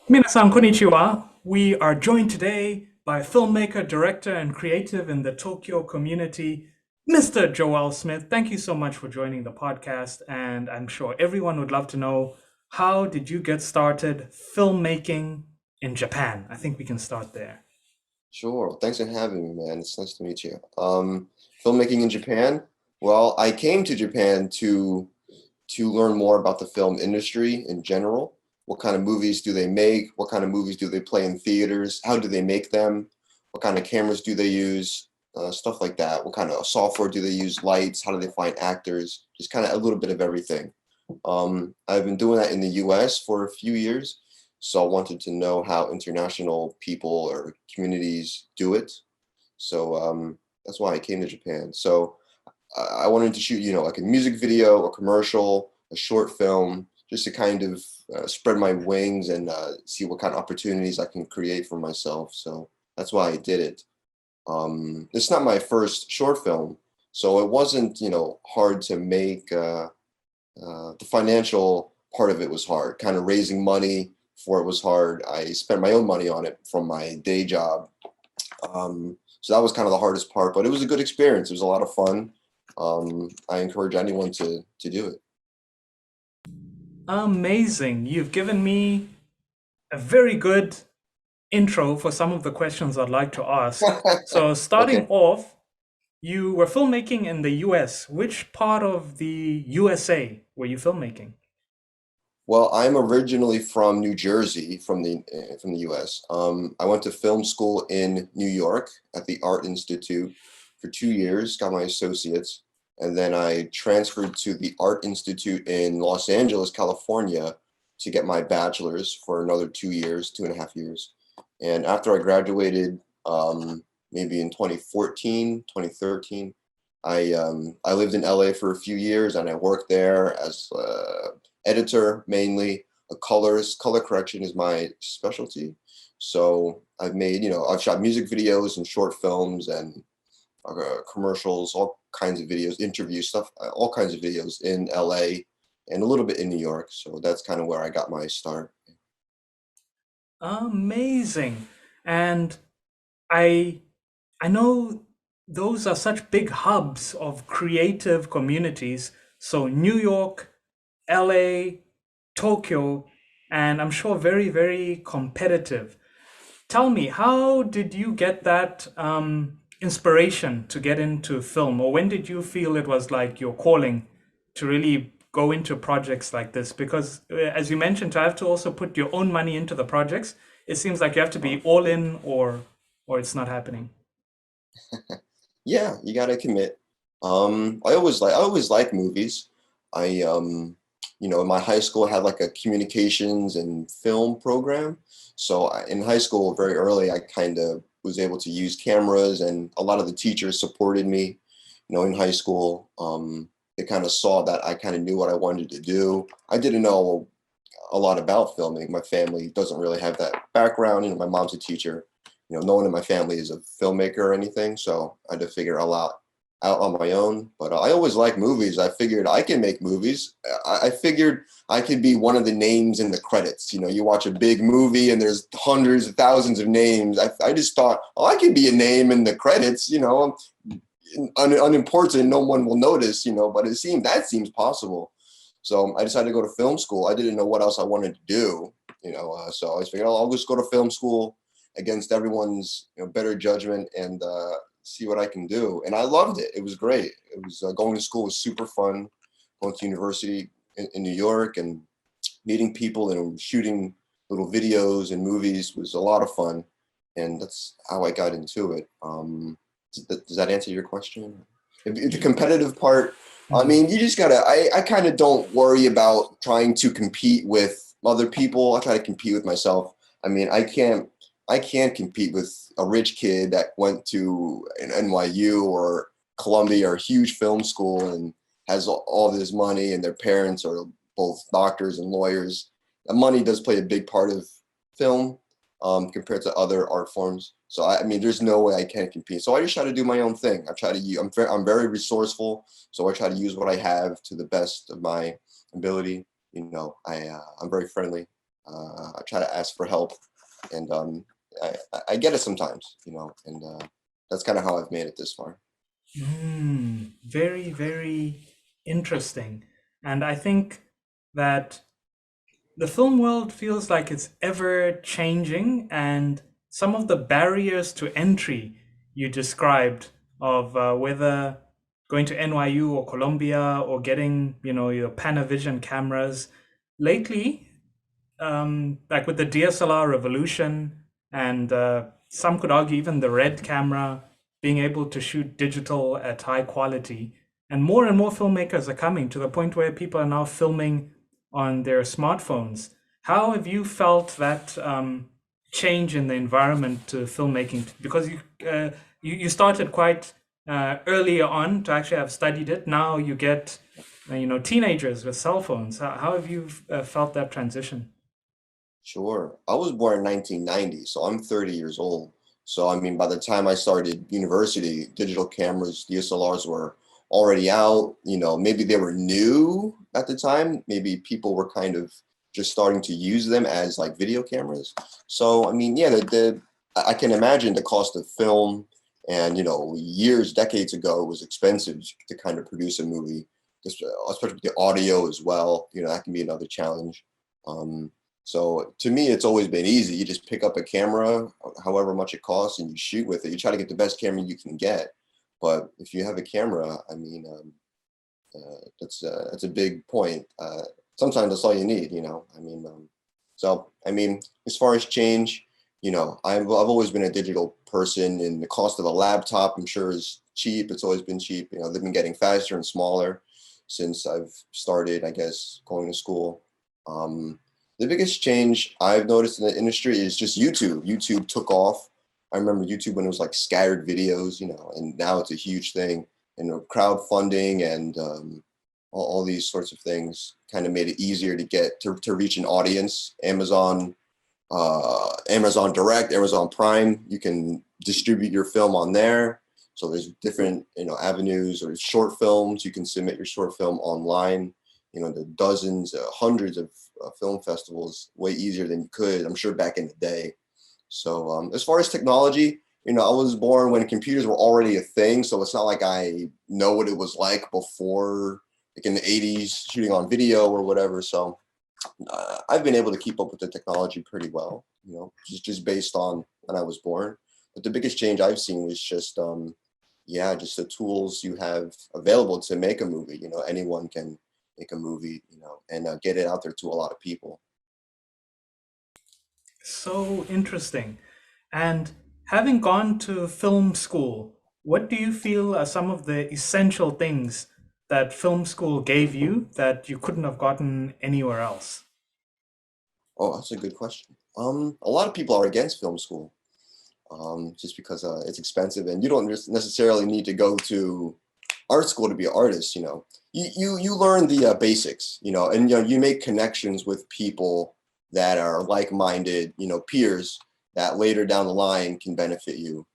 Minasan konnichiwa. We are joined today by filmmaker, director, and creative in the Tokyo community, Mr. Joel Smith. Thank you so much for joining the podcast. And I'm sure everyone would love to know, how did you get started filmmaking in Japan? I think we can start there. Sure. Thanks for having me, man. It's nice to meet you. Filmmaking in Japan. Well, I came to Japan to learn more about the film industry in general. What kind of movies do they make? What kind of movies do they play in theaters? How do they make them? What kind of cameras do they use? Stuff like that. What kind of software do they use? Lights? How do they find actors? Just kind of a little bit of everything. I've been doing that in the US for a few years, so I wanted to know how international people or communities do it. So that's why I came to Japan. So I wanted to shoot, like a music video, a commercial, a short film, just to kind of spread my wings and see what kind of opportunities I can create for myself. So that's why I did it. It's not my first short film, so it wasn't, hard to make. The financial part of it was hard. Kind of raising money for it was hard. I spent my own money on it from my day job. So that was kind of the hardest part, but it was a good experience. It was a lot of fun. I encourage anyone to do it. Amazing. You've given me a very good intro for some of the questions I'd like to ask. So, starting Okay. off, you were filmmaking in the US. Which part of the USA were you filmmaking? Well, I'm originally from New Jersey, from the U.S. I went to film school in New York at the Art Institute for 2 years, got my associates, and then I transferred to the Art Institute in Los Angeles, California, to get my bachelor's for another 2 years, 2.5 years. And after I graduated, maybe in 2014, 2013, I lived in LA for a few years and I worked there as editor mainly. A color correction is my specialty. So I've shot music videos and short films and commercials, all kinds of videos, interview stuff, all kinds of videos in LA and a little bit in New York. So that's kind of where I got my start. Amazing. And I I know those are such big hubs of creative communities. So New York, LA, Tokyo, and I'm sure very, very competitive. Tell me, how did you get that inspiration to get into film, or when did you feel it was like your calling to really go into projects like this? Because as you mentioned, to have to also put your own money into the projects, it seems like you have to be all in, or it's not happening. Yeah, you gotta commit. I always like movies. I in my high school I had like a communications and film program. So in high school, very early, I kind of was able to use cameras, and a lot of the teachers supported me. In high school, they kind of saw that I kind of knew what I wanted to do. I didn't know a lot about filming. My family doesn't really have that background. My mom's a teacher. No one in my family is a filmmaker or anything, so I had to figure it all out on my own. But I always like movies. I figured I can make movies. I figured I could be one of the names in the credits. You watch a big movie and there's hundreds of thousands of names. I just thought, oh, I could be a name in the credits. Unimportant, no one will notice. But that seems possible. So I decided to go to film school. I didn't know what else I wanted to do. So I just figured, I'll just go to film school against everyone's better judgment and see what I can do. And I loved it. It was great. It was going to school was super fun. Going to university in New York and meeting people and shooting little videos and movies was a lot of fun. And that's how I got into it. Does that answer your question? The competitive part, I Mhm. mean, you just gotta. I kind of don't worry about trying to compete with other people. I try to compete with myself. I mean, I can't compete with a rich kid that went to an NYU or Columbia or a huge film school and has all this money, and their parents are both doctors and lawyers. And money does play a big part of film, compared to other art forms. So I mean, there's no way I can't compete. So I just try to do my own thing. I try to use. I'm very resourceful, so I try to use what I have to the best of my ability. I'm very friendly. I try to ask for help, and I get it sometimes, and that's kind of how I've made it this far. Very, very interesting. And I think that the film world feels like it's ever changing, and some of the barriers to entry you described of whether going to NYU or Columbia or getting, your Panavision cameras lately, like with the DSLR revolution, and some could argue even the red camera, being able to shoot digital at high quality. And more filmmakers are coming to the point where people are now filming on their smartphones. How have you felt that change in the environment to filmmaking? Because you started quite earlier on to actually have studied it. Now you get teenagers with cell phones. How have you felt that transition? Sure. I was born in 1990, so I'm 30 years old. So, I mean, by the time I started university, digital cameras, DSLRs were already out. Maybe they were new at the time. Maybe people were kind of just starting to use them as like video cameras. So, I mean, yeah, I can imagine the cost of film, and, years, decades ago, it was expensive to kind of produce a movie, especially with the audio as well. That can be another challenge. Um, so to me, it's always been easy. You just pick up a camera, however much it costs, and you shoot with it. You try to get the best camera you can get. But if you have a camera, I mean, that's a big point. Sometimes that's all you need, I mean, so I mean, as far as change, I've always been a digital person, and the cost of a laptop, I'm sure, is cheap. It's always been cheap. They've been getting faster and smaller since I've started, I guess, going to school. Um, the biggest change I've noticed in the industry is just YouTube. YouTube took off. I remember YouTube when it was like scattered videos, and now it's a huge thing. And crowdfunding and all these sorts of things kind of made it easier to get to reach an audience. Amazon Direct, Amazon Prime, you can distribute your film on there. So there's different, avenues, or short films. You can submit your short film online. The dozens, hundreds of film festivals, way easier than you could, I'm sure, back in the day. So as far as technology, I was born when computers were already a thing. So it's not like I know what it was like before, like in the 80s, shooting on video or whatever. So I've been able to keep up with the technology pretty well, just based on when I was born. But the biggest change I've seen was just, yeah, just the tools you have available to make a movie. Anyone can make a movie, and get it out there to a lot of people. So interesting. And having gone to film school, what do you feel are some of the essential things that film school gave you that you couldn't have gotten anywhere else? Oh, that's a good question. A lot of people are against film school, just because it's expensive, and you don't necessarily need to go to art school to be an artist. You learn the basics, and you make connections with people that are like-minded, peers that later down the line can benefit you.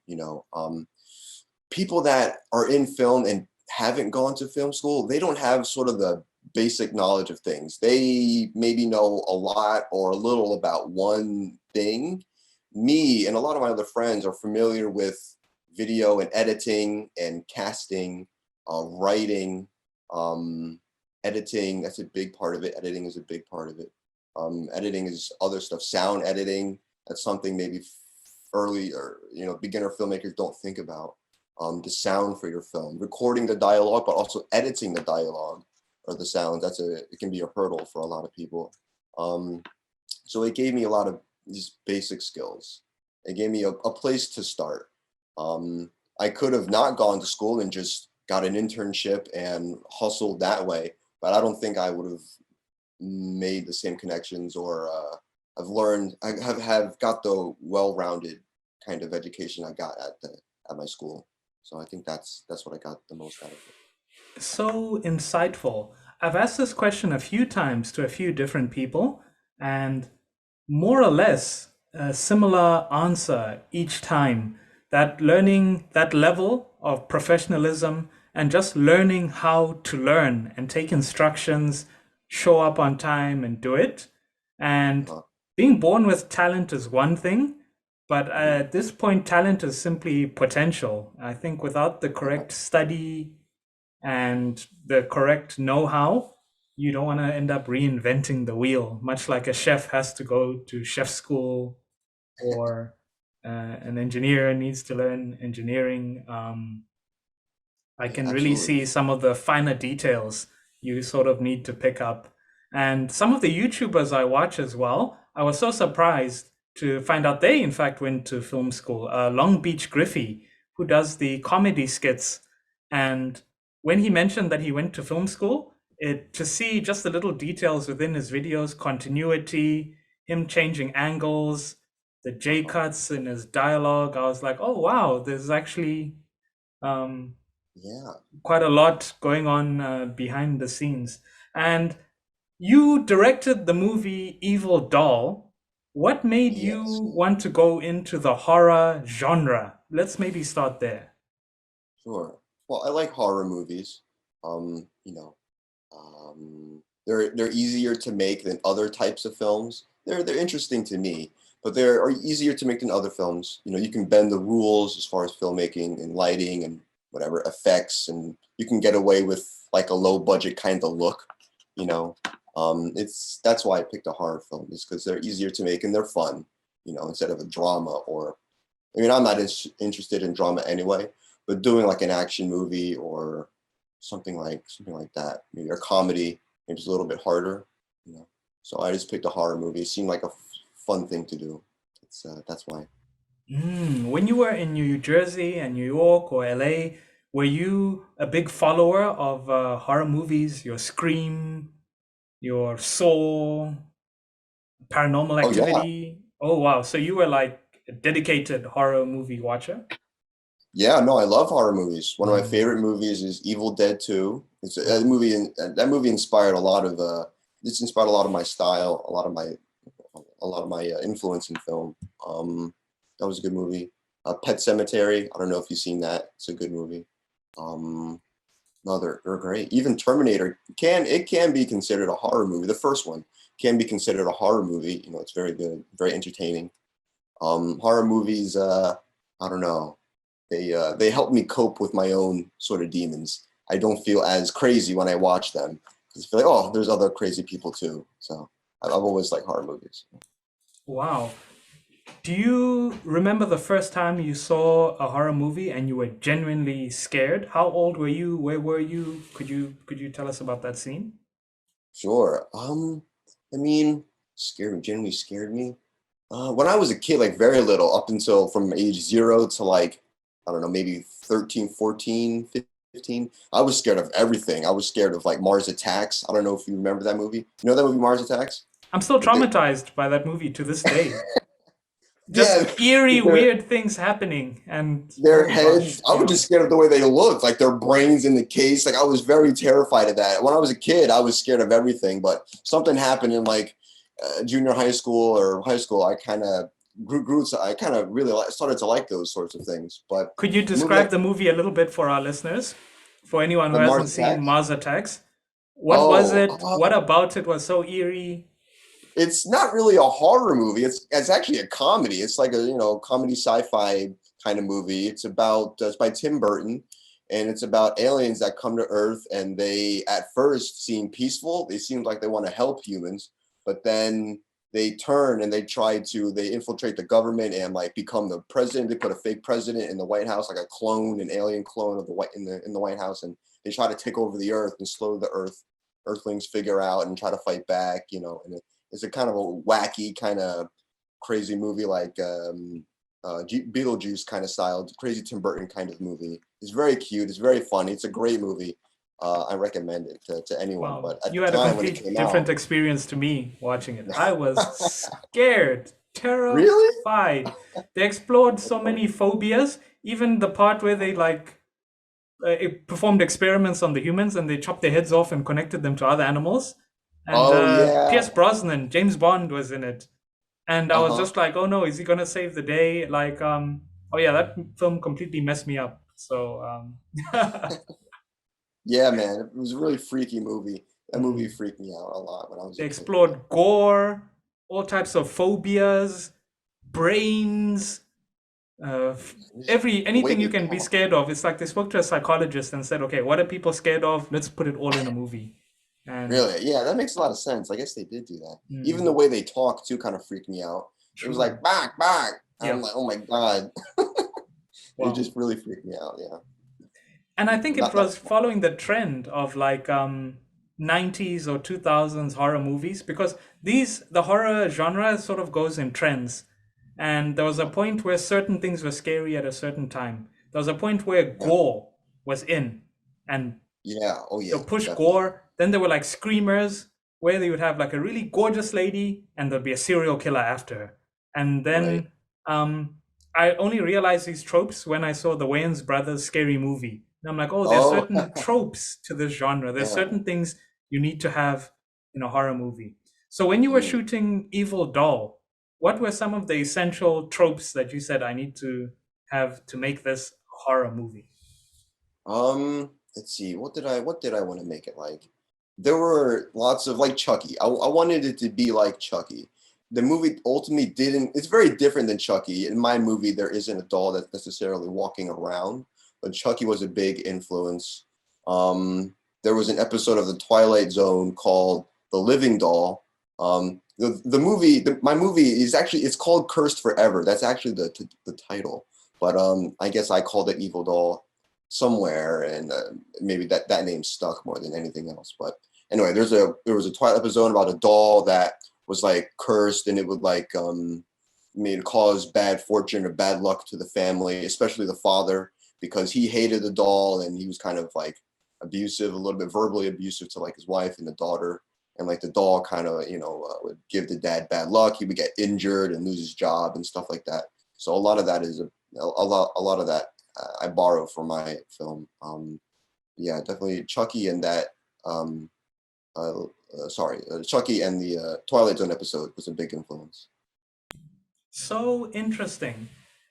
People that are in film and haven't gone to film school, they don't have sort of the basic knowledge of things. They maybe know a lot or a little about one thing. Me and a lot of my other friends are familiar with video and editing and casting, writing, um, editing. That's a big part of it. Editing is a big part of it. Editing is other stuff. Sound editing. That's something maybe early, or beginner filmmakers don't think about. The sound for your film, recording the dialogue, but also editing the dialogue or the sounds. It can be a hurdle for a lot of people. Um, so it gave me a lot of these basic skills. It gave me a place to start. I could have not gone to school and just got an internship and hustled that way, but I don't think I would have made the same connections, or I've learned. I have got the well-rounded kind of education I got at my school. So I think that's what I got the most out of it. So insightful. I've asked this question a few times to a few different people, and more or less a similar answer each time. That learning, that level of professionalism, and just learning how to learn and take instructions, show up on time and do it. And Huh? being born with talent is one thing, but at this point, talent is simply potential. I think without the correct study and the correct know-how, you don't want to end up reinventing the wheel, much like a chef has to go to chef school or an engineer needs to learn engineering. I Yeah, can really absolutely. see some of the finer details you sort of need to pick up. And some of the YouTubers I watch as well, I was so surprised to find out they, in fact, went to film school. Long Beach Griffey, who does the comedy skits. And when he mentioned that he went to film school, to see just the little details within his videos, continuity, him changing angles, the J Uh-huh. cuts in his dialogue, I was like, oh, wow, there's actually um, Yeah. quite a lot going on behind the scenes. And you directed the movie Evil Doll. What made Yes. you want to go into the horror genre? Let's maybe start there. Sure. Well, I like horror movies. You know, they're easier to make than other types of films. They're interesting to me, but they're easier to make than other films. You know, you can bend the rules as far as filmmaking and lighting and whatever effects, and you can get away with like a low budget kind of look. You know, it's that's why I picked a horror film is because they're easier to make and they're fun. You know, instead of a drama or I mean, I'm not interested in drama anyway, but doing like an action movie or something like that, maybe a comedy, maybe it's a little bit harder, you know. So I just picked a horror movie. It seemed like a fun thing to do. That's why. When you were in New Jersey and New York or LA, were you a big follower of horror movies? Your Scream, your Saw, Paranormal Oh yeah, Activity? Oh, wow. So you were like a dedicated horror movie watcher? yeah. No, I love horror movies. One of my Mm. favorite movies is Evil Dead 2. It's a Oh. movie, and that movie inspired a lot of. It's inspired a lot of my style, a lot of my influence in film. That was a good movie. Pet Cemetery. I don't know if you've seen that. It's a good movie. Um, no, they're great. Even Terminator can be considered a horror movie. The first one can be considered a horror movie. You know, it's very good, very entertaining. Horror movies. I don't know. They help me cope with my own sort of demons. I don't feel as crazy when I watch them because I feel like oh, there's other crazy people too. So I've always liked horror movies. Wow. Do you remember the first time you saw a horror movie and you were genuinely scared? How old were you? Where were you? Could you tell us about that scene? Sure. I mean, scared me, genuinely scared me. When I was a kid, like very little, up until from age 0 to like, I don't know, maybe 13, 14, 15, I was scared of everything. I was scared of like Mars Attacks. I don't know if you remember that movie. You know that movie, Mars Attacks? I'm still With the, traumatized by that movie to this day. Just yeah, eerie, with their weird things happening. And their oh gosh, heads. I was yeah. just scared of the way they looked, like their brains in the case. Like I was very terrified of that. When I was a kid, I was scared of everything. But something happened in like junior high school or high school. I kind of grew. I kind of really started to like those sorts of things. But Could you a movie like describe the movie a little bit for our listeners? For anyone who the Mars hasn't seen Attacks. Mars Attacks, what was Oh, it? What about it was so eerie? it's not really a horror movie. It's actually a comedy. It's like a comedy sci-fi kind of movie. It's by Tim Burton, and it's about aliens that come to Earth, and they at first seem peaceful. They seem like they want to help humans, but then they turn and they infiltrate the government and like become the president. They put a fake president in the White House, like a clone, an alien clone of the White House, and they try to take over the Earth and slow the Earthlings figure out and try to fight back. And it's a kind of a wacky, kind of crazy movie, like Beetlejuice kind of style, crazy Tim Burton kind of movie. It's very cute. It's very funny. It's a great movie. I recommend it to anyone. Wow, But at you the had a time when it complete came different out, experience to me watching it. I was scared, really? terrified. They explored so many phobias, even the part where they like it performed experiments on the humans and they chopped their heads off and connected them to other animals. And Oh yeah. Pierce Brosnan, James Bond was in it. And I Uh was huh. just like, oh no, is he gonna save the day? Like, oh yeah, that film completely messed me up. So, Yeah, man. It was a really freaky movie. That movie mm. freaked me out a lot when I was They a kid. explored gore. all types of phobias, brains, uh, Just every the way anything you they can be talk. scared of. It's like they spoke to a psychologist and said, okay, what are people scared of? Let's put it all in a movie. And Really? Yeah, that makes a lot of sense. I guess they did do that. Even the mm, way they talk too kind of freaked me out. It was true. like back, back. I'm Yeah. like, oh my God. It Wow. just really freaked me out. Yeah. And I think it Not was following the trend of like 90s or 2000s horror movies, because the horror genre sort of goes in trends. And there was a point where certain things were scary at a certain time. There was a point where yeah. gore was in, and Yeah. Oh yeah, they'll push definitely. gore. Then there were like screamers where they would have like a really gorgeous lady and there'd be a serial killer after her. And Right. then um, I only realized these tropes when I saw the Wayans brothers scary movie. And I'm like, oh, there's Oh certain tropes to this genre. There's yeah. certain things you need to have in a horror movie. So when you were Mm. shooting Evil Doll, what were some of the essential tropes that you said I need to have to make this horror movie? Let's see. What did I want to make it like? There were lots of like Chucky. I wanted it to be like Chucky. The movie ultimately didn't. It's very different than Chucky. In my movie, there isn't a doll that's necessarily walking around, but Chucky was a big influence. There was an episode of the Twilight Zone called The Living Doll. My movie is actually it's called Cursed Forever. That's actually the title. But I guess I called it Evil Doll somewhere, and maybe that name stuck more than anything else. But anyway, there was a Twilight episode about a doll that was like cursed, and it would like made cause bad fortune or bad luck to the family, especially the father, because he hated the doll and he was kind of like abusive, a little bit verbally abusive to like his wife and the daughter. And like the doll kind of would give the dad bad luck. He would get injured and lose his job and stuff like that. So a lot of that is a lot of that I borrow for my film. Yeah, definitely Chucky and that. Um, Chucky and the Twilight Zone episode was a big influence. So interesting.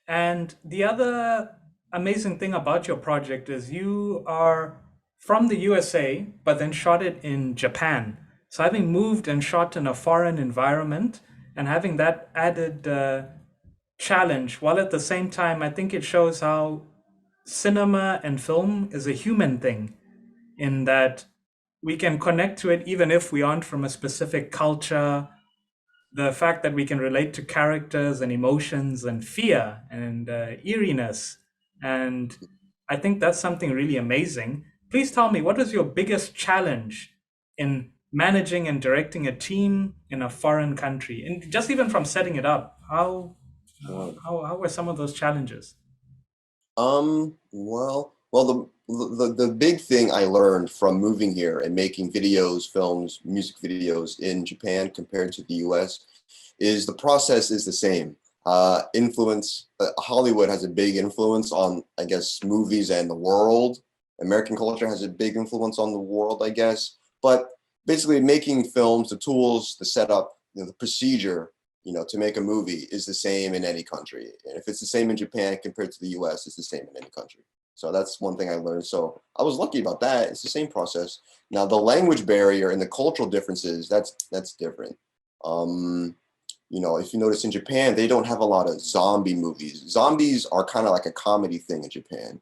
And the other amazing thing about your project is you are from the USA, but then shot it in Japan. So having moved and shot in a foreign environment and having that added challenge, while at the same time, I think it shows how cinema and film is a human thing, in that we can connect to it even if we aren't from a specific culture. The fact that we can relate to characters and emotions and fear and eeriness. And I think that's something really amazing. Please tell me, what was your biggest challenge in managing and directing a team in a foreign country? And just even from setting it up, how were some of those challenges? Well, the big thing I learned from moving here and making videos, films, music videos in Japan compared to the US is the process is the same. Hollywood has a big influence on, I guess, movies and the world. American culture has a big influence on the world, I guess. But basically, making films, the tools, the setup, the procedure, to make a movie is the same in any country. And if it's the same in Japan compared to the US, it's the same in any country. So that's one thing I learned. So I was lucky about that. It's the same process. Now the language barrier and the cultural differences, that's different. Um, if you notice in Japan, they don't have a lot of zombie movies. Zombies are kind of like a comedy thing in Japan.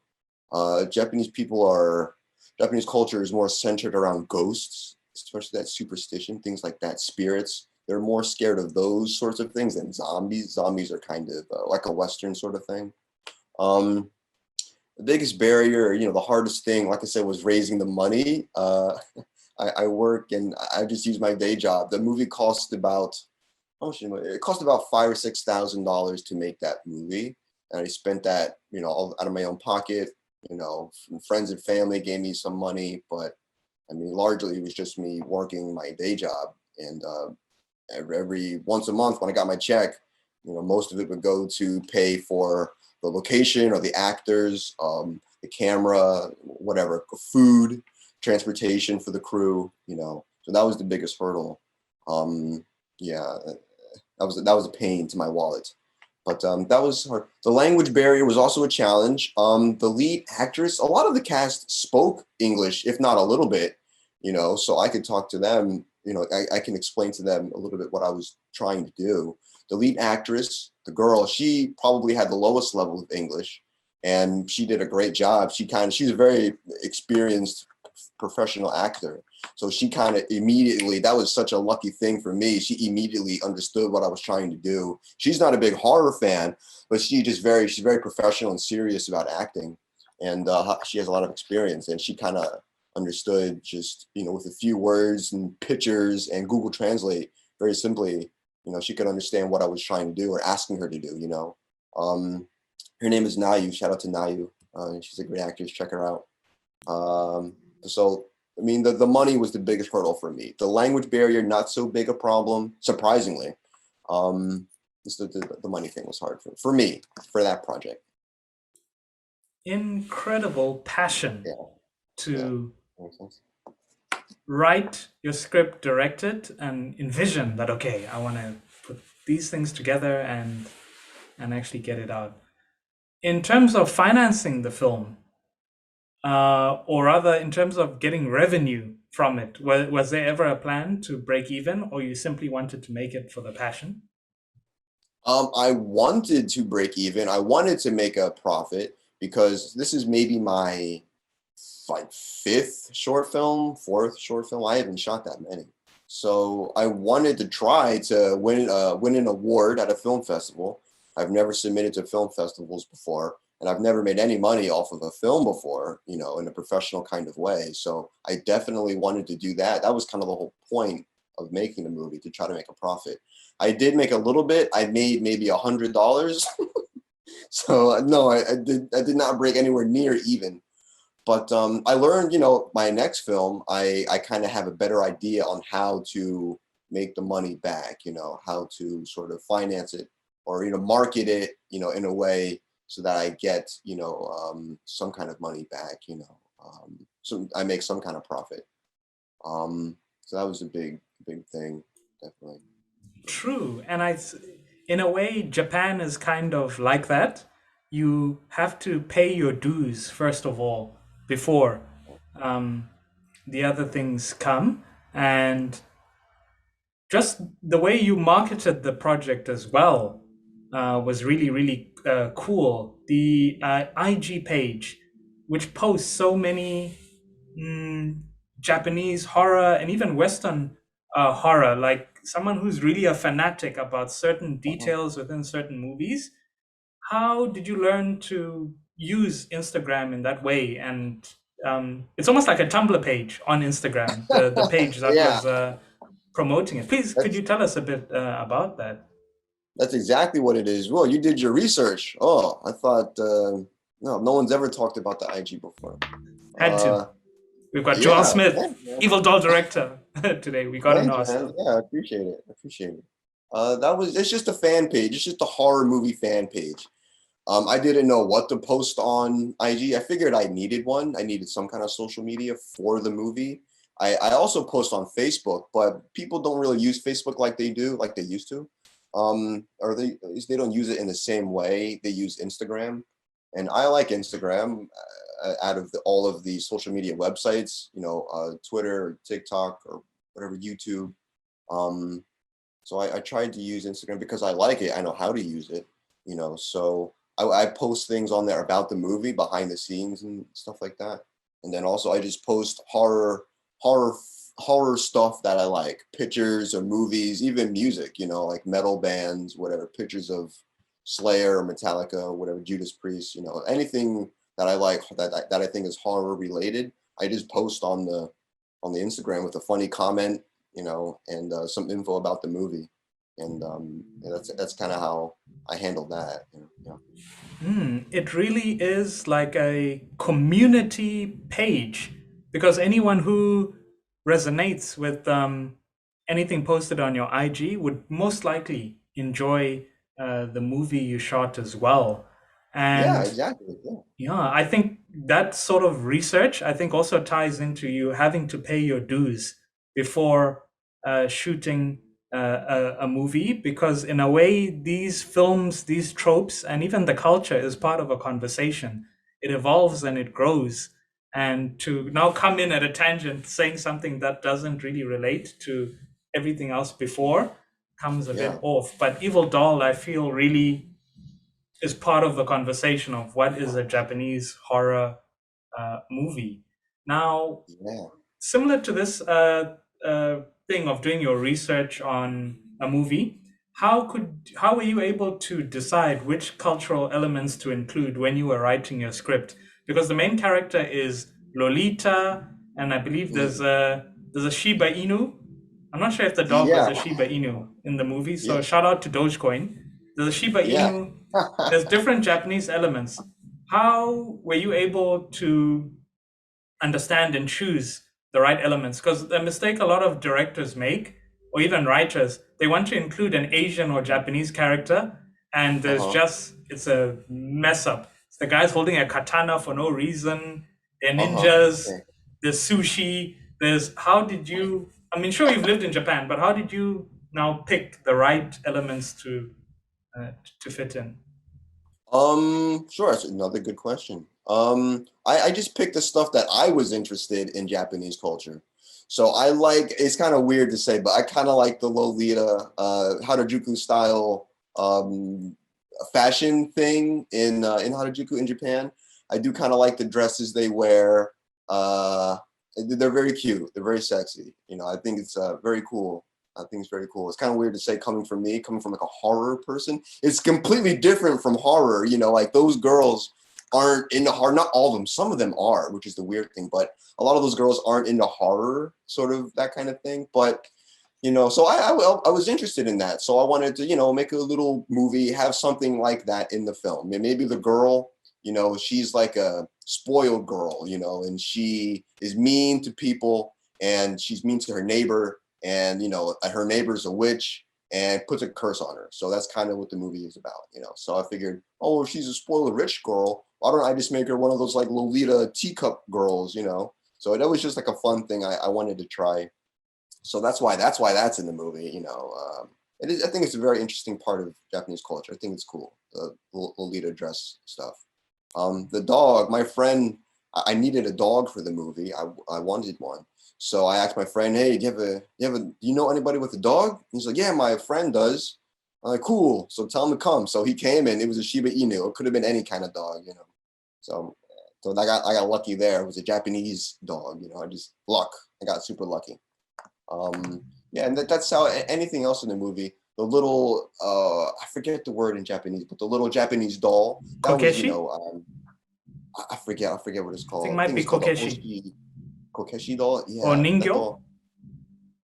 Japanese people are Japanese culture is more centered around ghosts, especially that superstition, things like that, spirits. They're more scared of those sorts of things than zombies. Zombies are kind of like a Western sort of thing. Um, the biggest barrier, the hardest thing, like I said, was raising the money. I work and I just use my day job. The movie cost about how much? It cost about $5 or $6,000 to make that movie, and I spent that, all out of my own pocket. Friends and family gave me some money, but I mean, largely it was just me working my day job. And every once a month when I got my check, most of it would go to pay for the location or the actors, the camera, whatever, food, transportation for the crew. So that was the biggest hurdle. Yeah, that was a pain to my wallet. But that was hard. The language barrier was also a challenge. The lead actress, a lot of the cast spoke English, if not a little bit, so I could talk to them. I can explain to them a little bit what I was trying to do. The lead actress, the girl, she probably had the lowest level of English, and she did a great job. She's a very experienced professional actor. So she kind of immediately, that was such a lucky thing for me. She immediately understood what I was trying to do. She's not a big horror fan, but she's very professional and serious about acting. And she has a lot of experience, and she kind of understood just, with a few words and pictures and Google Translate, very simply, she could understand what I was trying to do or asking her to do. Her name is Nayu. Shout out to Nayu. She's a great actress. Check her out. So, I mean, the money was the biggest hurdle for me. The language barrier, not so big a problem, surprisingly. Just the money thing was hard for me, for that project. Incredible passion Yeah, yeah. to Makes sense. write your script, direct it, and envision that, okay, I want to put these things together and actually get it out. In terms of financing the film, or rather in terms of getting revenue from it, was there ever a plan to break even, or you simply wanted to make it for the passion? I wanted to break even. I wanted to make a profit because this is maybe my like fifth short film, fourth short film. I haven't shot that many. So I wanted to try to win an award at a film festival. I've never submitted to film festivals before, and I've never made any money off of a film before, in a professional kind of way. So I definitely wanted to do that. That was kind of the whole point of making the movie, to try to make a profit. I did make a little bit. I made maybe $100. So no, I did not break anywhere near even. But I learned, my next film, I kind of have a better idea on how to make the money back, how to sort of finance it or, market it, in a way so that I get, some kind of money back, so I make some kind of profit. So that was a big thing, definitely. True. And in a way, Japan is kind of like that. You have to pay your dues, first of all, before um, the other things come. And just the way you marketed the project as well was really, really cool. The IG page, which posts so many mm, Japanese horror and even Western horror, like someone who's really a fanatic about certain Mhm. details within certain movies. How did you learn to use Instagram in that way? And it's almost like a Tumblr page on Instagram, the page that Yeah, was promoting it. Please, could that's you tell us a bit about that? that's exactly what it is. Well, you did your research. Oh, I thought no one's ever talked about the IG before. Had to. Uh, We've got Joel yeah, Smith, thanks, man. Evil Doll director today. We got to know Thanks, our man. stuff. Yeah, I appreciate it. I appreciate it. It's just a fan page. It's just a horror movie fan page. I didn't know what to post on IG. I figured I needed one. I needed some kind of social media for the movie. I also post on Facebook, but people don't really use Facebook like they used to. Or at least they don't use it in the same way they use Instagram. And I like Instagram out of all of the social media websites, Twitter, TikTok, or whatever, YouTube. Um, so I tried to use Instagram because I like it. I know how to use it, so I post things on there about the movie, behind the scenes and stuff like that. And then also I just post horror, horror stuff that I like, pictures of movies, even music, like metal bands, whatever, pictures of Slayer or Metallica, whatever, Judas Priest, anything that I like that I think is horror related. I just post on the Instagram with a funny comment, and some info about the movie, and yeah, that's kind of how I handle that. Yeah. It really is like a community page because anyone who resonates with anything posted on your IG would most likely enjoy the movie you shot as well. Yeah, And exactly. Yeah. yeah, I think that sort of research, I think also ties into you having to pay your dues before shooting a movie, because in a way, these films, these tropes, and even the culture is part of a conversation. It evolves and it grows. and to now come in at a tangent saying something that doesn't really relate to everything else before comes a bit Yeah. off. But Evil Doll, I feel, really is part of the conversation of what is a Japanese horror movie. Now, Yeah. similar to this thing of doing your research on a movie, how were you able to decide which cultural elements to include when you were writing your script? Because the main character is Lolita, and I believe Mhm. there's a Shiba Inu. I'm not sure if the dog was Yeah. a Shiba Inu in the movie, so Yeah. shout out to Dogecoin. There's a Shiba Yeah. Inu. There's different Japanese elements. How were you able to understand and choose the right elements? Because the mistake a lot of directors make, or even writers, they want to include an Asian or Japanese character, and there's Uh-huh. just, it's a mess up. The guy's holding a katana for no reason, they're Uh-huh. ninjas, Yeah. there's sushi, there's, how did you, I mean, sure, you've lived in Japan, but how did you now pick the right elements uh, to fit in? Sure, that's another good question. I just picked the stuff that I was interested in Japanese culture. So I like, it's kind of weird to say, but I kind of like the Lolita, Harajuku style, fashion thing in Harajuku in Japan. I do kind of like the dresses they wear. Uh, they're very cute. They're very sexy. I think it's very cool. I think it's very cool. It's kind of weird to say coming from me, coming from like a horror person. It's completely different from horror. Like those girls aren't into horror. Not all of them. Some of them are, which is the weird thing. But a lot of those girls aren't into horror, sort of that kind of thing. But so I was interested in that. So I wanted to make a little movie, have something like that in the film. And maybe the girl, she's like a spoiled girl, and she is mean to people, and she's mean to her neighbor, and her neighbor's a witch and puts a curse on her. So that's kind of what the movie is about. So I figured, oh, if she's a spoiled rich girl, why don't I just make her one of those like Lolita teacup girls? So that was just like a fun thing I wanted to try. So that's why that's in the movie. It is. I think it's a very interesting part of Japanese culture. I think it's cool, the Lolita dress stuff. The dog, my friend, I needed a dog for the movie. I wanted one, so I asked my friend, "Hey, do you know anybody with a dog?" He's like, "Yeah, my friend does." I'm like, "Cool." So tell him to come. So he came, and it was a Shiba Inu. It could have been any kind of dog. So I got lucky there. It was a Japanese dog. I just luck. I got super lucky. Yeah, and that's how anything else in the movie. The little I forget the word in Japanese, but the little Japanese doll that was Kokeshi? I forget what it's I think it called. I might think be it's called a Kokeshi Hoshi Kokeshi doll. or Yeah, that Ningyo. doll.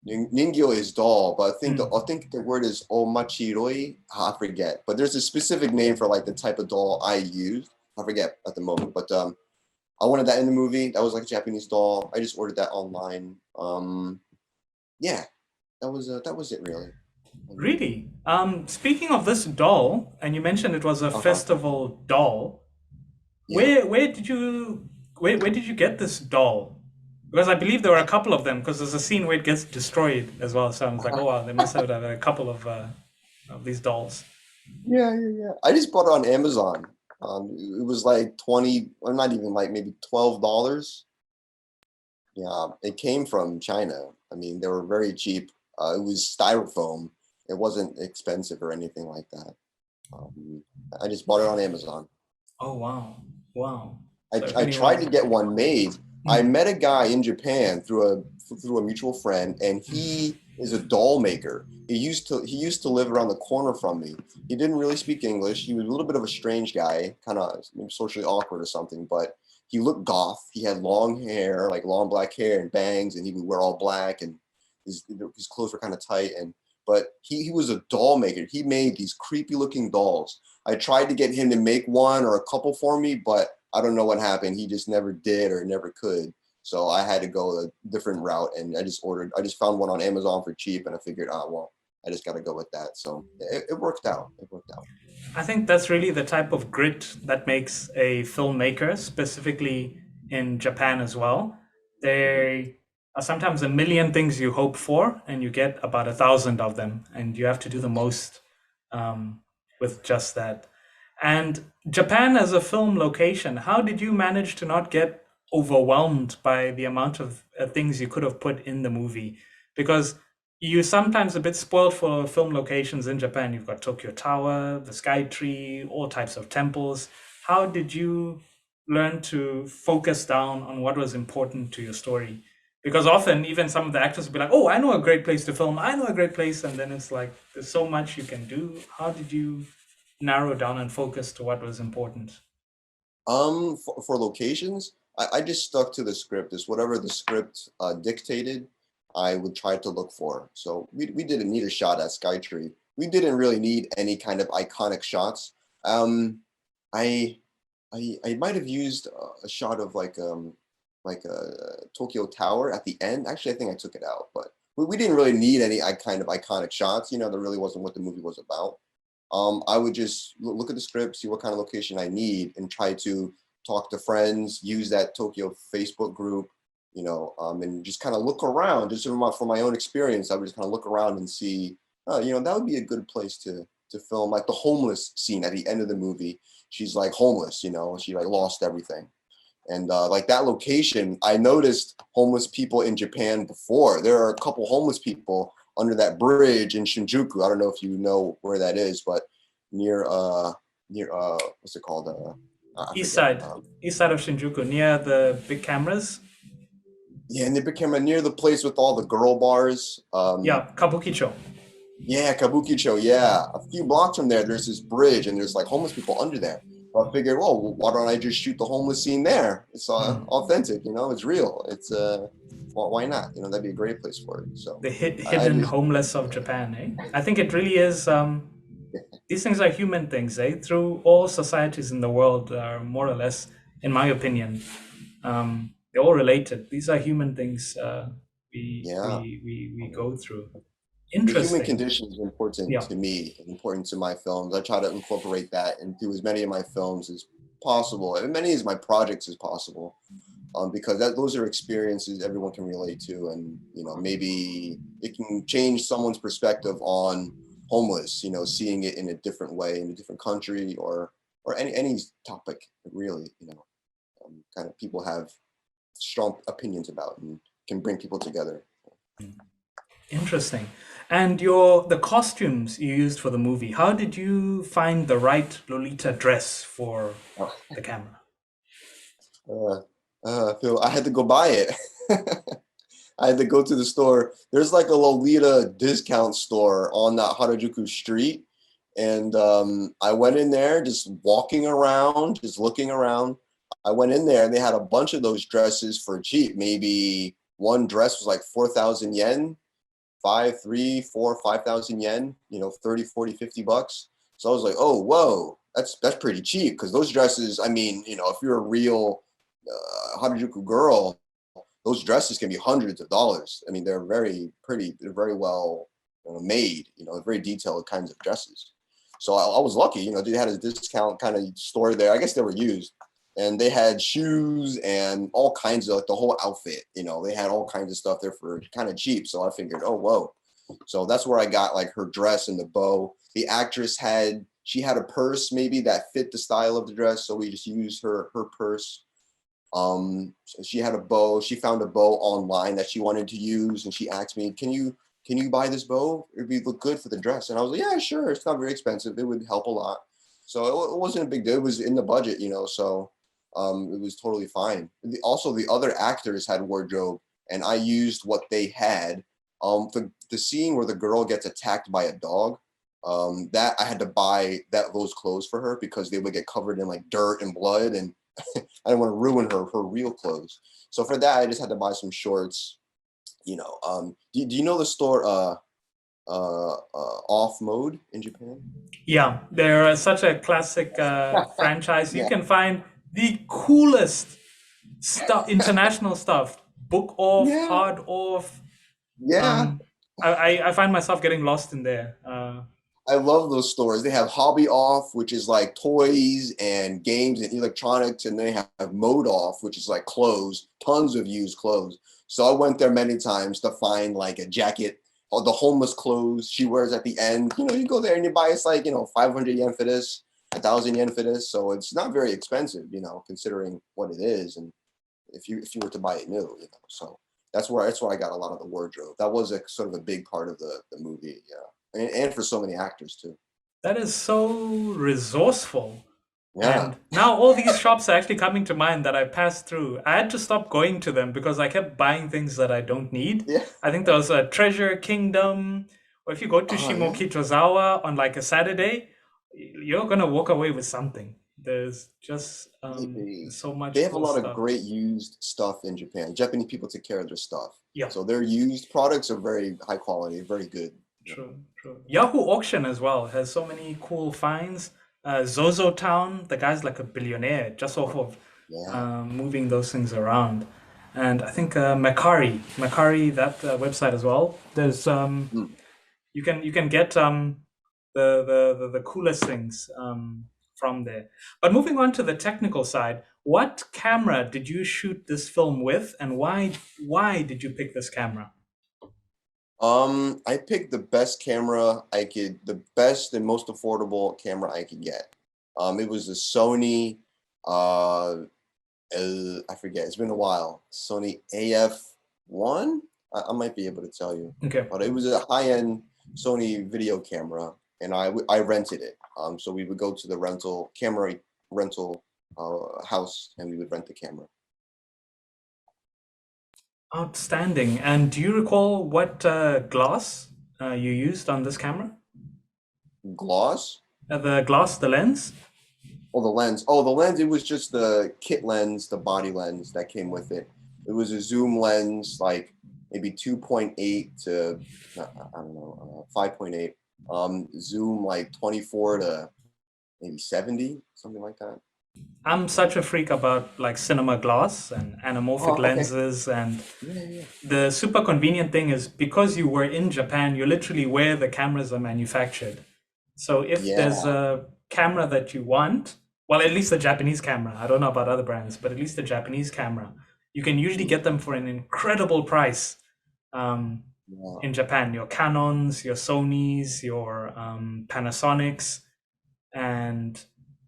Ningyo is doll, but I Hmm. think the word is omachiroi. I forget, but there's a specific name for like the type of doll I used. I forget at the moment, but I wanted that in the movie. That was like a Japanese doll. I just ordered that online. Yeah, that was it really. Um, Really? Speaking of this doll, and you mentioned it was a uh-huh. festival doll. Yeah. Where did you get this doll? Because I believe there were a couple of them. Because there's a scene where it gets destroyed as well. So I was like, oh wow, they must have a couple of these dolls. Yeah, yeah, yeah. I just bought it on Amazon. It was like 20, or not even like maybe $12. Yeah, it came from China. I mean, they were very cheap. It was styrofoam. It wasn't expensive or anything like that. Um, I just bought it on Amazon. Oh wow, wow. I, So if I tried to anyone, get one made. I hmm, met a guy in Japan through a mutual friend, and he is a doll maker. He used to live around the corner from me. He didn't really speak English. He was a little bit of a strange guy, kind of maybe socially awkward or something, but he looked goth. He had long hair, like long black hair and bangs, and he would wear all black, and his clothes were kind of tight. But he was a doll maker. He made these creepy looking dolls. I tried to get him to make one or a couple for me, but I don't know what happened. He just never did or never could. So I had to go a different route, and I just found one on Amazon for cheap, and I figured, well, I just got to go with that. So it worked out. It worked out. I think that's really the type of grit that makes a filmmaker, specifically in Japan as well. Mhm. There are sometimes a million things you hope for, and you get about 1,000 of them, and you have to do the most um, with just that. And Japan as a film location, how did you manage to not get overwhelmed by the amount of things you could have put in the movie, because you're sometimes a bit spoiled for film locations in Japan. You've got Tokyo Tower, the Sky Tree, all types of temples. How did you learn to focus down on what was important to your story? Because often, even some of the actors will be like, "Oh, I know a great place to film. I know a great place," and then it's like there's so much you can do. How did you narrow down and focus to what was important? For locations, I just stuck to the script. It's whatever the script dictated, I would try to look for. So we didn't need a shot at Skytree. We didn't really need any kind of iconic shots. Um, I I might have used a shot of like a Tokyo Tower at the end. Actually, I think I took it out, but we didn't really need any kind of iconic shots. You know, that really wasn't what the movie was about. I would just look at the script, see what kind of location I need, and try to talk to friends, use that Tokyo Facebook group, and just kind of look around. Just from my own experience, I would just kind of look around and see, that would be a good place to film, like the homeless scene at the end of the movie. She's like homeless, she like lost everything. And like that location, I noticed homeless people in Japan before. There are a couple homeless people under that bridge in Shinjuku. I don't know if you know where that is, but near what's it called? I East forget. side, east side of Shinjuku, near the big cameras. Yeah, and they became near the place with all the girl bars. Yeah, Kabukicho. Yeah, Kabukicho. Yeah, a few blocks from there, there's this bridge, and there's like homeless people under there. So I figured, well, why don't I just shoot the homeless scene there? It's Mm. authentic, it's real. It's well, why not? That'd be a great place for it. So The I hidden just homeless of Japan, eh? I think it really is. These things are human things, eh? Through all societies in the world are more or less, in my opinion, they're all related. These are human things yeah. we go through. The human Interesting. condition is important Yeah. to me and important to my films. I try to incorporate that into as many of my films as possible, and many of my projects as possible. Because those are experiences everyone can relate to, and maybe it can change someone's perspective on homeless. Seeing it in a different way in a different country, or any topic really. Kind of people have strong opinions about and can bring people together. Interesting. And the costumes you used for the movie, how did you find the right Lolita dress for the camera? Uh, Phil, I had to go buy it. I had to go to the store. There's like a Lolita discount store on that Harajuku street. And I went in there just walking around, just looking around. I went in there and they had a bunch of those dresses for cheap. Maybe one dress was like 4,000 yen, 5,000 yen, 30, 40, $50. So I was like, oh, whoa, that's pretty cheap. Because those dresses, I mean, if you're a real Harajuku girl, those dresses can be hundreds of dollars. I mean, they're very pretty, they're very well made, very detailed kinds of dresses. So I was lucky, they had a discount kind of store there. I guess they were used. And they had shoes and all kinds of like the whole outfit, they had all kinds of stuff there for kind of cheap. So I figured, oh, whoa. So that's where I got like her dress and the bow. The actress she had a purse maybe that fit the style of the dress. So we just used her purse. So she had a bow. She found a bow online that she wanted to use, and she asked me, "Can you buy this bow? It'd be look good for the dress." And I was like, "Yeah, sure. It's not very expensive. It would help a lot." So it wasn't a big deal. It was in the budget, So it was totally fine. Also, the other actors had wardrobe, and I used what they had. The scene where the girl gets attacked by a dog. That I had to buy those clothes for her because they would get covered in like dirt and blood, and I didn't want to ruin her real clothes. So for that, I just had to buy some shorts. Do you know the store Off Mode in Japan? Yeah, they're such a classic franchise. You Yeah, can find the coolest stuff, international stuff, book off, yeah, hard off. yeah. Um, I find myself getting lost in there. I love those stores. They have Hobby Off, which is like toys and games and electronics, and they have Mode Off, which is like clothes, tons of used clothes. So I went there many times to find like a jacket or the homeless clothes she wears at the end. You go there and you buy it's like 500 yen for this, 1,000 yen for this. So it's not very expensive, considering what it is. And if you were to buy it new, you know. So that's where I got a lot of the wardrobe. That was a sort of a big part of the movie, yeah, and for so many actors too. That is so resourceful. Yeah, And now all these shops are actually coming to mind that I passed through. I had to stop going to them because I kept buying things that I don't need. yeah, I think there was a Treasure Kingdom, or if you go to oh yeah. Shimokitazawa on like a Saturday, you're gonna walk away with something. There's just so They much have a cool lot of stuff. great used stuff in Japan. Japanese people take care of their stuff, Yeah, so their used products are very high quality, very good. Yeah, true, true. Yahoo Auction as well has so many cool finds. Zozo Town, the guy's like a billionaire just off of yeah. moving those things around. And I think Macari, that website as well. There's Mm. you can get the coolest things from there. But moving on to the technical side, what camera did you shoot this film with, and why did you pick this camera? I picked the best camera I could, the best and most affordable camera I could get. It was a Sony, uh, I forget, it's been a while. Sony AF1. I might be able to tell you, Okay. but it was a high-end Sony video camera, and I rented it. So we would go to the camera rental house, and we would rent the camera. Outstanding. And do you recall what glass you used on this camera? Gloss. The glass, the lens? Oh, the lens. Oh, the lens. It was just the kit lens, the body lens that came with it. It was a zoom lens, like maybe 2.8 to I don't know, 5.8. Zoom like 24 to maybe 70, something like that. I'm such a freak about like cinema glass and anamorphic Oh, okay. lenses. And Yeah, yeah, the super convenient thing is because you were in Japan, you're literally where the cameras are manufactured. So if there's yeah. a camera that you want, well, at least the Japanese camera, I don't know about other brands, but at least the Japanese camera, you can usually Mm, get them for an incredible price um, yeah. in Japan. Your Canons, your Sonys, your Panasonics. And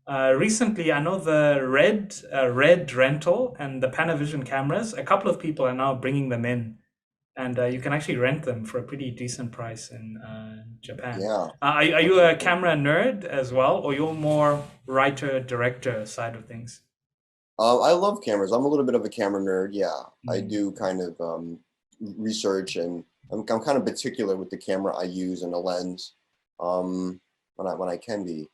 recently, I know the Red rental and the Panavision cameras. A couple of people are now bringing them in, and you can actually rent them for a pretty decent price in Japan. Yeah. Are you That's a cool. camera nerd as well, or you're more writer director side of things? I love cameras. I'm a little bit of a camera nerd. Yeah, I Mm, do kind of research, and I'm kind of particular with the camera I use and the lens when I can be.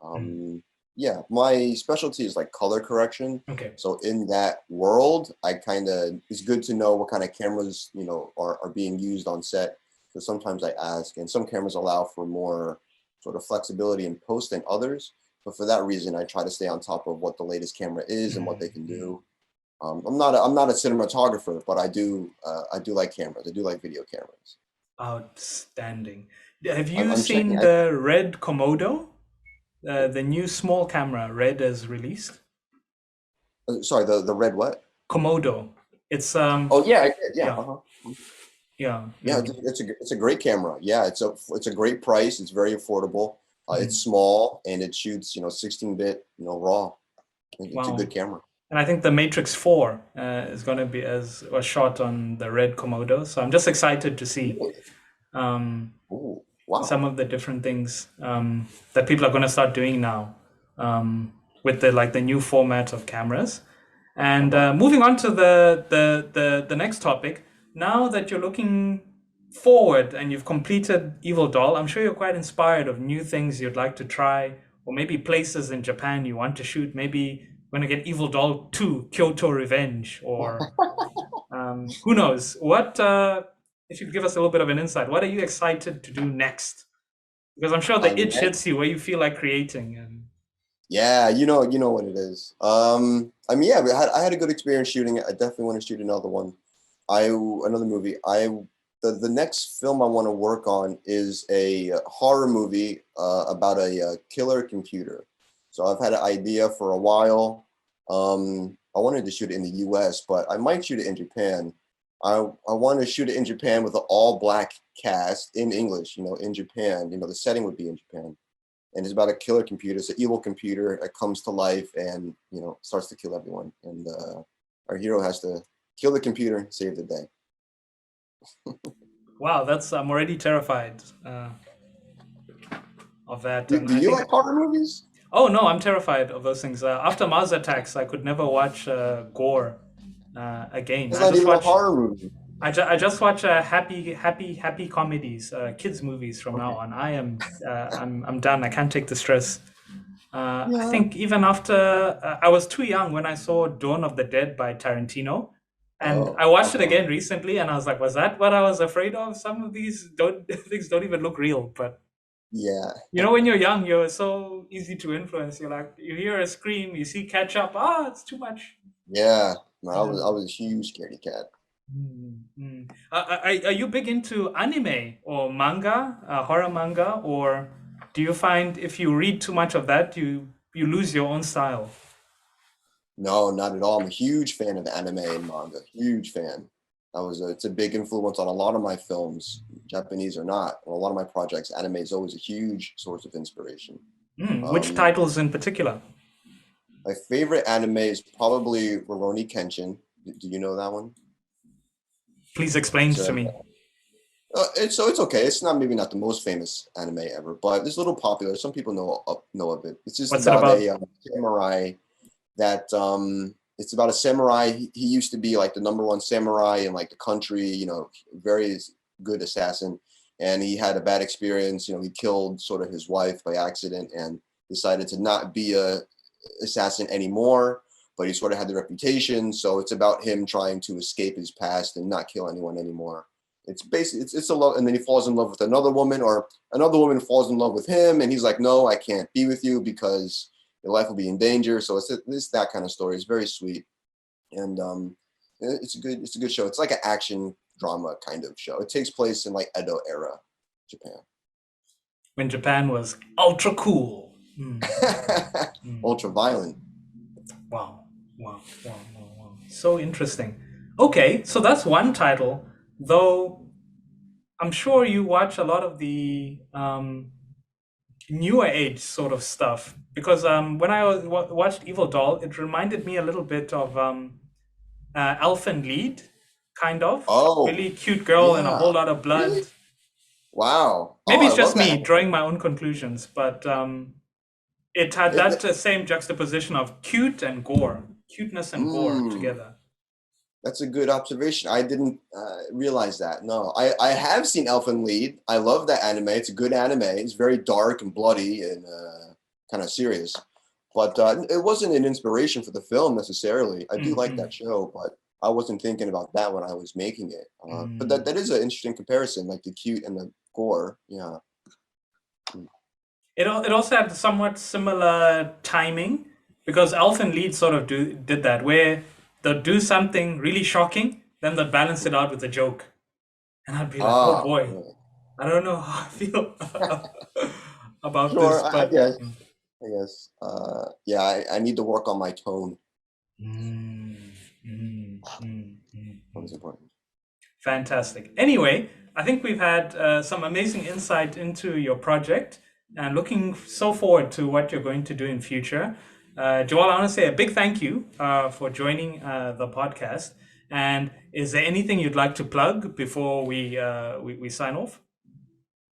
mm. Yeah, my specialty is like color correction. Okay. So in that world, I kind of it's good to know what kind of cameras are being used on set. Because sometimes I ask, and some cameras allow for more sort of flexibility in post than others. But for that reason, I try to stay on top of what the latest camera is and what they Mm, can mm. do. I'm not a cinematographer, but I do like cameras. I do like video cameras. Outstanding. Have you I'm checking. seen the Red Komodo? The new small camera Red has released? Sorry, the red what? Komodo. It's Oh yeah, I did. Yeah, yeah, uh-huh. yeah, Yeah, yeah. it's a great camera. Yeah, it's a great price. It's very affordable. It's Mm. small and it shoots 16-bit raw. It's a good Wow. camera. And I think the Matrix 4 is going to be as was shot on the Red Komodo. So I'm just excited to see Really? um, Oh some wow. of the different things that people are going to start doing now with the new format of cameras. And Uh-huh. moving on to the next topic, now that you're looking forward and you've completed Evil Doll, I'm sure you're quite inspired of new things you'd like to try, or maybe places in Japan you want to shoot. Maybe we're gonna get Evil Doll 2, Kyoto Revenge, or who knows? What if you could give us a little bit of an insight? What are you excited to do next? Because I'm sure the itch Next, hits you where you feel like creating. And yeah, you know what it is. I mean, yeah, I had a good experience shooting it. I definitely want to shoot another one. Another movie. The next film I want to work on is a horror movie about a killer computer. So I've had an idea for a while. I wanted to shoot it in the U.S., but I might shoot it in Japan. I want to shoot it in Japan with an all black cast in English. In Japan. The setting would be in Japan, and it's about a killer computer. It's an evil computer that comes to life and starts to kill everyone. And Our hero has to kill the computer, save the day. Wow, that's I'm already terrified of that, and Do I you think like horror movies? oh no, I'm terrified of those things. After Mars attacks, I could never watch gore again. It's I not just even a watch horror movie. I just watch happy comedies, kids movies from now Okay. on. I'm done. I can't take the stress. I Yeah. think even after I was too young when I saw Dawn of the Dead by Tarantino, and Oh, I watched it uh-huh. again recently, and I was like, was that what I was afraid of? Some of these don't things don't even look real, but Yeah. you know, when you're young, you're so easy to influence. You're like, you hear a scream, you see ketchup, it's too much. Yeah. No, Yeah. I was a huge scaredy cat. Mm, mm. Are you big into anime or manga, horror manga, or do you find if you read too much of that, you lose your own style? No, not at all. I'm a huge fan of anime and manga. Huge fan. It's a big influence on a lot of my films, Japanese or not. On a lot of my projects, anime is always a huge source of inspiration. Which Um, titles in particular? my favorite anime is probably Rurouni Kenshin. Do you know that one? Please explain It's to a me. it's okay. It's not maybe not the most famous anime ever, but it's a little popular. Some people know of it. It's just What's it about about? a samurai that it's about a samurai. He used to be like the number one samurai in like the country. You know, very good assassin, and he had a bad experience. You know, he killed sort of his wife by accident and decided to not be a assassin anymore. But he sort of had the reputation, so it's about him trying to escape his past and not kill anyone anymore. It's basically it's a love, and then he falls in love with another woman, or another woman falls in love with him, and he's like, "No, I can't be with you because your life will be in danger." So it's that kind of story. It's very sweet, and it's a good show. It's like an action drama kind of show. It takes place in like Edo era Japan. When Japan was ultra cool. Mm, mm. Ultra violent. Wow, wow, wow, wow, wow. So interesting. Okay, so that's one title, though I'm sure you watch a lot of the newer age sort of stuff because when I watched Evil Doll, it reminded me a little bit of Elfin Lead, kind of. Oh, Really cute girl and a yeah. whole lot of blood. Really? Wow. Oh, Maybe I it's just love me that. drawing my own conclusions, but it had It, that same juxtaposition of cute and gore, cuteness and gore mm, together. that's a good observation. I didn't realize that. No, I have seen Elfin Lead. I love that anime. It's a good anime. It's very dark and bloody and kind of serious. But it wasn't an inspiration for the film necessarily. I do like Mm-mm. that show, but I wasn't thinking about that when I was making it. But Mm. that is an interesting comparison, like the cute and the gore. Yeah. Mm. It also had somewhat similar timing because Elfin Lead sort of did that where they'll do something really shocking, then they'll balance it out with a joke, and I'd be like, oh Ah, boy, yeah. I don't know how I feel about this, Sure. I but guess. I guess. Yeah, I need to work on my tone. mm, mm, mm, mm, That mm. was important. Fantastic. Anyway, I think we've had some amazing insight into your project and looking so forward to what you're going to do in future. Joel, I want to say a big thank you for joining the podcast. And is there anything you'd like to plug before we sign off?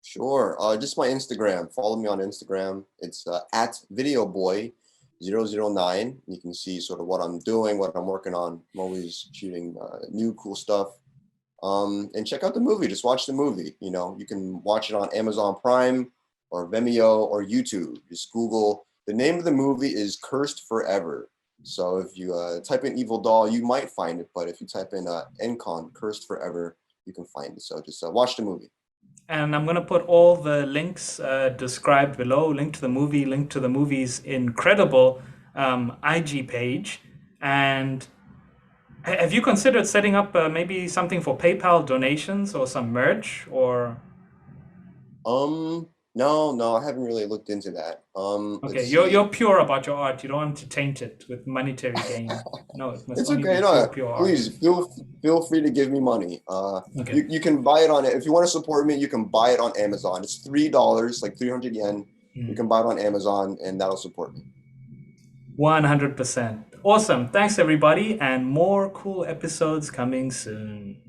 Sure. Just my Instagram. Follow me on Instagram. It's at videoboy009. You can see sort of what I'm doing, what I'm working on. I'm always shooting new cool stuff. And check out the movie. Just watch the movie. You know, you can watch it on Amazon Prime or Vimeo or YouTube. Just Google. The name of the movie is Cursed Forever. So if you type in Evil Doll, you might find it. But if you type in Encon Cursed Forever, you can find it. So just watch the movie. And I'm going to put all the links described below, link to the movie, link to the movie's incredible IG page. And have you considered setting up maybe something for PayPal donations or some merch or No, no, I haven't really looked into that. okay, Let's you're see. pure about your art. You don't want to taint it with monetary gain. No, it must It's only be okay. pure, No, pure art. please feel free to give me money. Okay. You can buy it on it if you want to support me. You can buy it on Amazon. It's $3, like 300 yen. You Mm. can buy it on Amazon, and that'll support me. 100%. Awesome. Thanks, everybody, and more cool episodes coming soon.